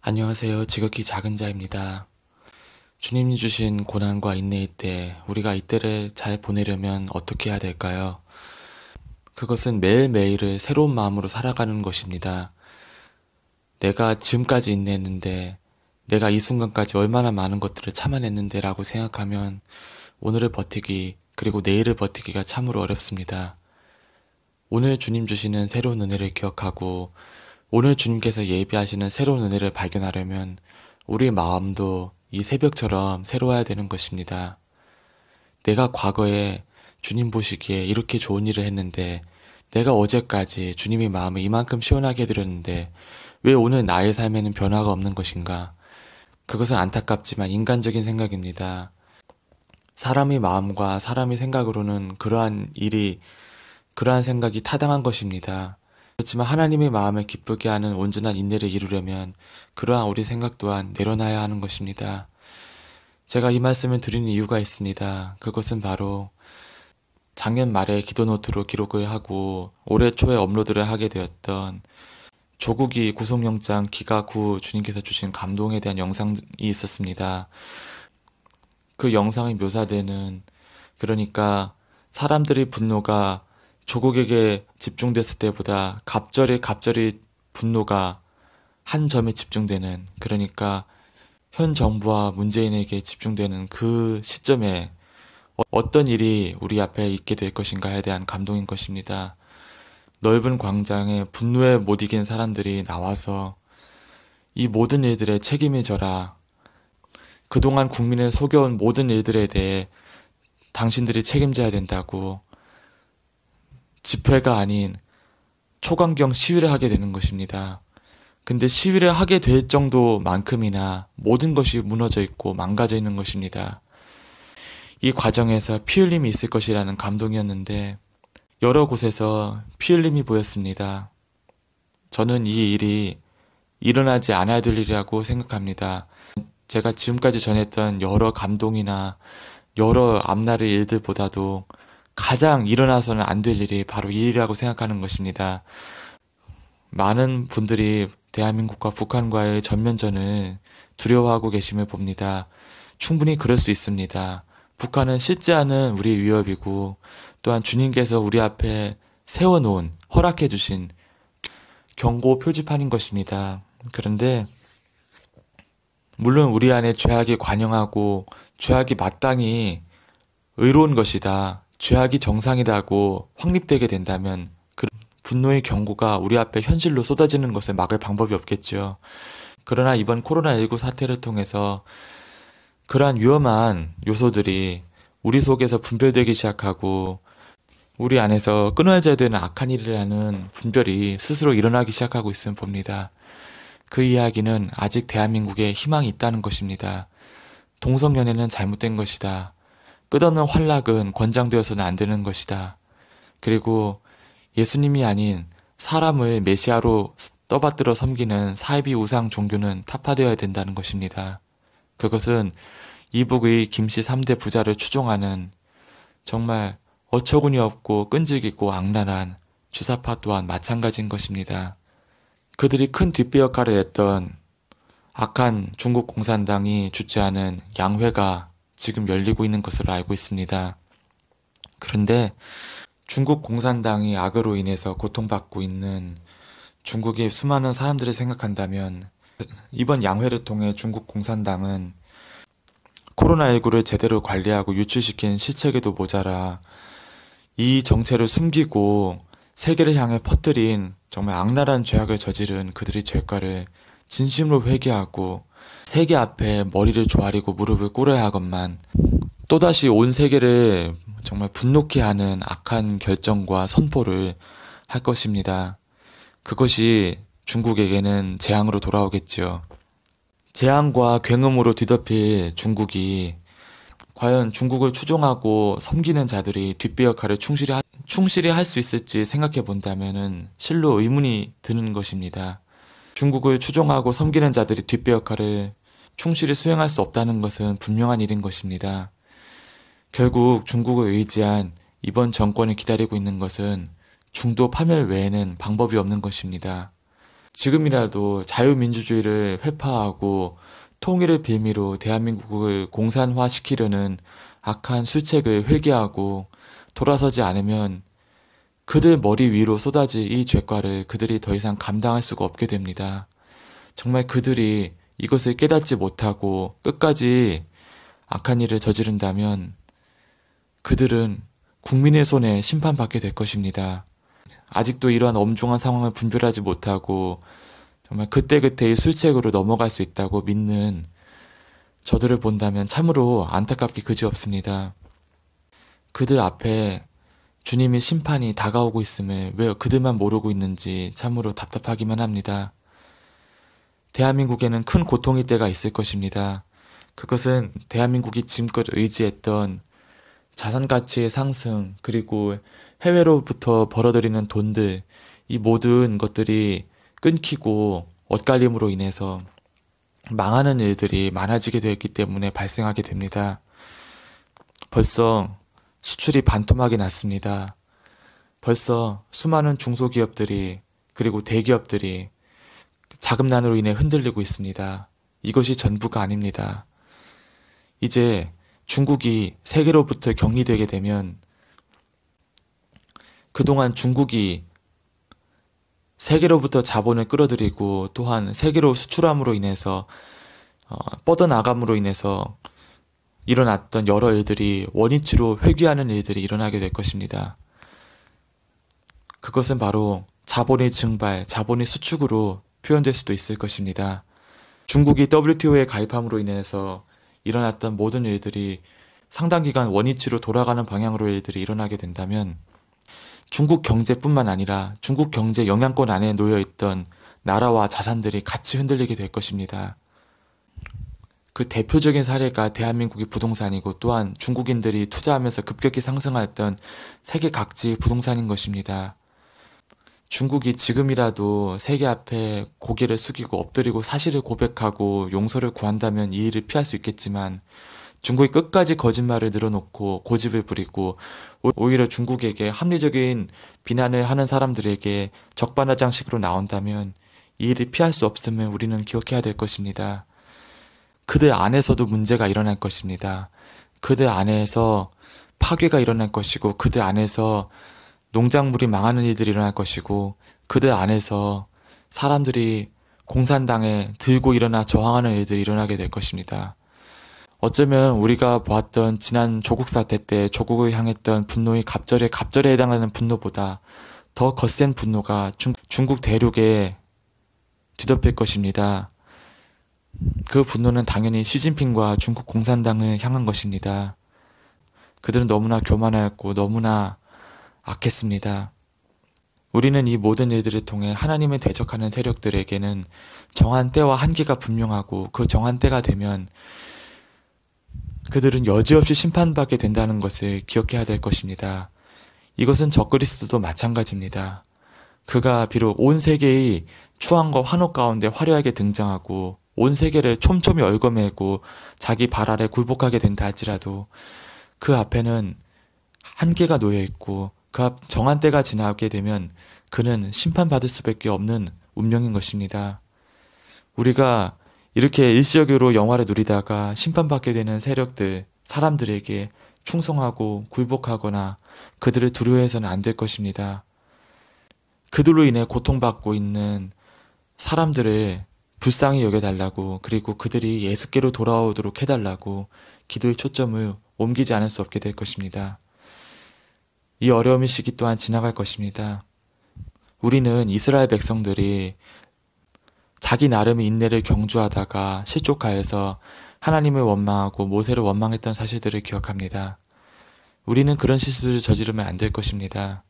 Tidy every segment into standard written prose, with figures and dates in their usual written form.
안녕하세요. 지극히 작은 자입니다. 주님이 주신 고난과 인내의 때, 우리가 이때를 잘 보내려면 어떻게 해야 될까요? 그것은 매일매일을 새로운 마음으로 살아가는 것입니다. 내가 지금까지 인내했는데, 내가 이 순간까지 얼마나 많은 것들을 참아냈는데 라고 생각하면 오늘을 버티기, 그리고 내일을 버티기가 참으로 어렵습니다. 오늘 주님 주시는 새로운 은혜를 기억하고 오늘 주님께서 예비하시는 새로운 은혜를 발견하려면 우리 마음도 이 새벽처럼 새로워야 되는 것입니다. 내가 과거에 주님 보시기에 이렇게 좋은 일을 했는데 내가 어제까지 주님의 마음을 이만큼 시원하게 해드렸는데 왜 오늘 나의 삶에는 변화가 없는 것인가? 그것은 안타깝지만 인간적인 생각입니다. 사람의 마음과 사람의 생각으로는 그러한 생각이 타당한 것입니다. 그렇지만 하나님의 마음을 기쁘게 하는 온전한 인내를 이루려면 그러한 우리 생각 또한 내려놔야 하는 것입니다. 제가 이 말씀을 드리는 이유가 있습니다. 그것은 바로 작년 말에 기도노트로 기록을 하고 올해 초에 업로드를 하게 되었던 조국이 구속영장 기각 후 주님께서 주신 감동에 대한 영상이 있었습니다. 그 영상에 묘사되는, 그러니까 사람들의 분노가 조국에게 집중됐을 때보다 갑절이 분노가 한 점에 집중되는, 그러니까 현 정부와 문재인에게 집중되는 그 시점에 어떤 일이 우리 앞에 있게 될 것인가에 대한 감동인 것입니다. 넓은 광장에 분노에 못 이긴 사람들이 나와서 이 모든 일들에 책임을 져라. 그동안 국민을 속여온 모든 일들에 대해 당신들이 책임져야 된다고 집회가 아닌 초강경 시위를 하게 되는 것입니다. 근데 시위를 하게 될 정도만큼이나 모든 것이 무너져 있고 망가져 있는 것입니다. 이 과정에서 피 흘림이 있을 것이라는 감동이었는데 여러 곳에서 피 흘림이 보였습니다. 저는 이 일이 일어나지 않아야 될 일이라고 생각합니다. 제가 지금까지 전했던 여러 감동이나 여러 앞날의 일들보다도 가장 일어나서는 안 될 일이 바로 이 일이라고 생각하는 것입니다. 많은 분들이 대한민국과 북한과의 전면전을 두려워하고 계심을 봅니다. 충분히 그럴 수 있습니다. 북한은 실지 않은 우리의 위협이고 또한 주님께서 우리 앞에 세워놓은, 허락해주신 경고 표지판인 것입니다. 그런데 물론 우리 안에 죄악이 관영하고 죄악이 마땅히 의로운 것이다, 죄악이 정상이라고 확립되게 된다면 그 분노의 경고가 우리 앞에 현실로 쏟아지는 것을 막을 방법이 없겠죠. 그러나 이번 코로나19 사태를 통해서 그러한 위험한 요소들이 우리 속에서 분별되기 시작하고 우리 안에서 끊어져야 되는 악한 일이라는 분별이 스스로 일어나기 시작하고 있음을 봅니다. 그 이야기는 아직 대한민국에 희망이 있다는 것입니다. 동성연애는 잘못된 것이다. 끝없는 환락은 권장되어서는 안 되는 것이다. 그리고 예수님이 아닌 사람을 메시아로 떠받들어 섬기는 사이비 우상 종교는 타파되어야 된다는 것입니다. 그것은 이북의 김씨 3대 부자를 추종하는 정말 어처구니 없고 끈질기고 악랄한 주사파 또한 마찬가지인 것입니다. 그들이 큰 뒷배 역할을 했던 악한 중국 공산당이 주최하는 양회가 지금 열리고 있는 것으로 알고 있습니다. 그런데 중국 공산당이 악으로 인해서 고통받고 있는 중국의 수많은 사람들을 생각한다면 이번 양회를 통해 중국 공산당은 코로나19를 제대로 관리하고 유출시킨 실책에도 모자라 이 정체를 숨기고 세계를 향해 퍼뜨린 정말 악랄한 죄악을 저지른 그들의 죄가를 진심으로 회개하고 세계 앞에 머리를 조아리고 무릎을 꿇어야 하건만 또다시 온 세계를 정말 분노케 하는 악한 결정과 선포를 할 것입니다. 그것이 중국에게는 재앙으로 돌아오겠지요. 재앙과 굉음으로 뒤덮일 중국이 과연 중국을 추종하고 섬기는 자들이 뒷배 역할을 충실히 할 수 있을지 생각해 본다면은 실로 의문이 드는 것입니다. 중국을 추종하고 섬기는 자들이 뒷배 역할을 충실히 수행할 수 없다는 것은 분명한 일인 것입니다. 결국 중국을 의지한 이번 정권을 기다리고 있는 것은 중도 파멸 외에는 방법이 없는 것입니다. 지금이라도 자유민주주의를 회파하고 통일의 빌미로 대한민국을 공산화시키려는 악한 술책을 회개하고 돌아서지 않으면 그들 머리 위로 쏟아질 이 죄과를 그들이 더 이상 감당할 수가 없게 됩니다. 정말 그들이 이것을 깨닫지 못하고 끝까지 악한 일을 저지른다면 그들은 국민의 손에 심판받게 될 것입니다. 아직도 이러한 엄중한 상황을 분별하지 못하고 정말 그때그때의 술책으로 넘어갈 수 있다고 믿는 저들을 본다면 참으로 안타깝기 그지없습니다. 그들 앞에 주님의 심판이 다가오고 있음을 왜 그들만 모르고 있는지 참으로 답답하기만 합니다. 대한민국에는 큰 고통의 때가 있을 것입니다. 그것은 대한민국이 지금껏 의지했던 자산 가치의 상승, 그리고 해외로부터 벌어들이는 돈들, 이 모든 것들이 끊기고 엇갈림으로 인해서 망하는 일들이 많아지게 되었기 때문에 발생하게 됩니다. 벌써 수출이 반토막이 났습니다. 벌써 수많은 중소기업들이 그리고 대기업들이 자금난으로 인해 흔들리고 있습니다. 이것이 전부가 아닙니다. 이제 중국이 세계로부터 격리되게 되면 그동안 중국이 세계로부터 자본을 끌어들이고 또한 세계로 수출함으로 인해서 뻗어나감으로 인해서 일어났던 여러 일들이 원위치로 회귀하는 일들이 일어나게 될 것입니다. 그것은 바로 자본의 증발, 자본의 수축으로 표현될 수도 있을 것입니다. 중국이 WTO에 가입함으로 인해서 일어났던 모든 일들이 상당 기간 원위치로 돌아가는 방향으로 일들이 일어나게 된다면 중국 경제뿐만 아니라 중국 경제 영향권 안에 놓여있던 나라와 자산들이 같이 흔들리게 될 것입니다. 그 대표적인 사례가 대한민국의 부동산이고 또한 중국인들이 투자하면서 급격히 상승하였던 세계 각지의 부동산인 것입니다. 중국이 지금이라도 세계 앞에 고개를 숙이고 엎드리고 사실을 고백하고 용서를 구한다면 이 일을 피할 수 있겠지만 중국이 끝까지 거짓말을 늘어놓고 고집을 부리고 오히려 중국에게 합리적인 비난을 하는 사람들에게 적반하장식으로 나온다면 이 일을 피할 수 없음을 우리는 기억해야 될 것입니다. 그들 안에서도 문제가 일어날 것입니다. 그들 안에서 파괴가 일어날 것이고 그들 안에서 농작물이 망하는 일들이 일어날 것이고 그들 안에서 사람들이 공산당에 들고 일어나 저항하는 일들이 일어나게 될 것입니다. 어쩌면 우리가 보았던 지난 조국 사태 때 조국을 향했던 분노의 갑절에 해당하는 분노보다 더 거센 분노가 중국 대륙에 뒤덮일 것입니다. 그 분노는 당연히 시진핑과 중국 공산당을 향한 것입니다. 그들은 너무나 교만하였고 너무나 악했습니다. 우리는 이 모든 일들을 통해 하나님을 대적하는 세력들에게는 정한 때와 한계가 분명하고 그 정한 때가 되면 그들은 여지없이 심판받게 된다는 것을 기억해야 될 것입니다. 이것은 적그리스도도 마찬가지입니다. 그가 비록 온 세계의 추앙과 환호 가운데 화려하게 등장하고 온 세계를 촘촘히 얽어매고 자기 발 아래 굴복하게 된다 할지라도 그 앞에는 한계가 놓여있고 그 앞 정한 때가 지나게 되면 그는 심판받을 수밖에 없는 운명인 것입니다. 우리가 이렇게 일시적으로 영화를 누리다가 심판받게 되는 세력들, 사람들에게 충성하고 굴복하거나 그들을 두려워해서는 안 될 것입니다. 그들로 인해 고통받고 있는 사람들을 불쌍히 여겨달라고 그리고 그들이 예수께로 돌아오도록 해달라고 기도의 초점을 옮기지 않을 수 없게 될 것입니다. 이 어려움의 시기 또한 지나갈 것입니다. 우리는 이스라엘 백성들이 자기 나름의 인내를 경주하다가 실족하여서 하나님을 원망하고 모세를 원망했던 사실들을 기억합니다. 우리는 그런 실수를 저지르면 안 될 것입니다.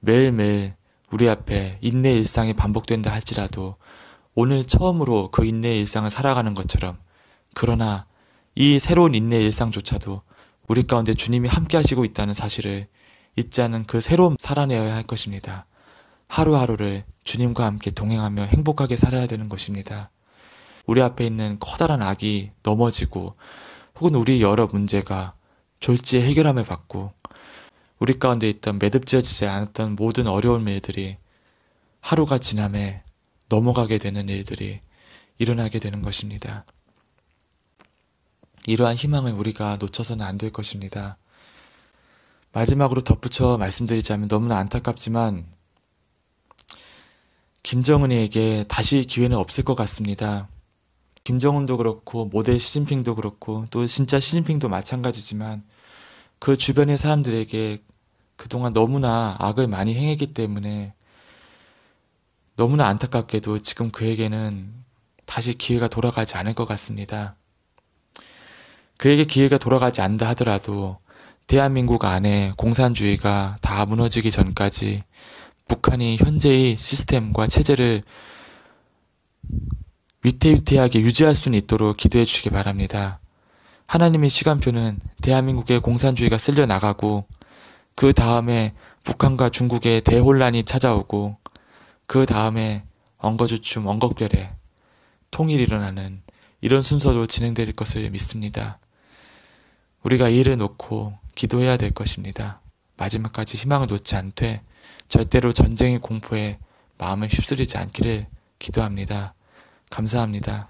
매일매일 우리 앞에 인내의 일상이 반복된다 할지라도 오늘 처음으로 그 인내의 일상을 살아가는 것처럼 그러나 이 새로운 인내의 일상조차도 우리 가운데 주님이 함께 하시고 있다는 사실을 잊지 않은 그 새로움 살아내어야 할 것입니다. 하루하루를 주님과 함께 동행하며 행복하게 살아야 되는 것입니다. 우리 앞에 있는 커다란 악이 넘어지고 혹은 우리 여러 문제가 졸지에 해결함을 받고 우리 가운데 있던 매듭지어지지 않았던 모든 어려운 일들이 하루가 지남에 넘어가게 되는 일들이 일어나게 되는 것입니다. 이러한 희망을 우리가 놓쳐서는 안 될 것입니다. 마지막으로 덧붙여 말씀드리자면 너무나 안타깝지만 김정은이에게 다시 기회는 없을 것 같습니다. 김정은도 그렇고 모델 시진핑도 그렇고 또 진짜 시진핑도 마찬가지지만 그 주변의 사람들에게 그동안 너무나 악을 많이 행했기 때문에 너무나 안타깝게도 지금 그에게는 다시 기회가 돌아가지 않을 것 같습니다. 그에게 기회가 돌아가지 않는다 하더라도 대한민국 안에 공산주의가 다 무너지기 전까지 북한이 현재의 시스템과 체제를 위태위태하게 유지할 수 있도록 기도해 주시기 바랍니다. 하나님의 시간표는 대한민국의 공산주의가 쓸려 나가고 그 다음에 북한과 중국의 대혼란이 찾아오고 그 다음에 엉거주춤 엉겁결에 통일이 일어나는 이런 순서로 진행될 것을 믿습니다. 우리가 이 일을 놓고 기도해야 될 것입니다. 마지막까지 희망을 놓지 않되 절대로 전쟁의 공포에 마음을 휩쓸리지 않기를 기도합니다. 감사합니다.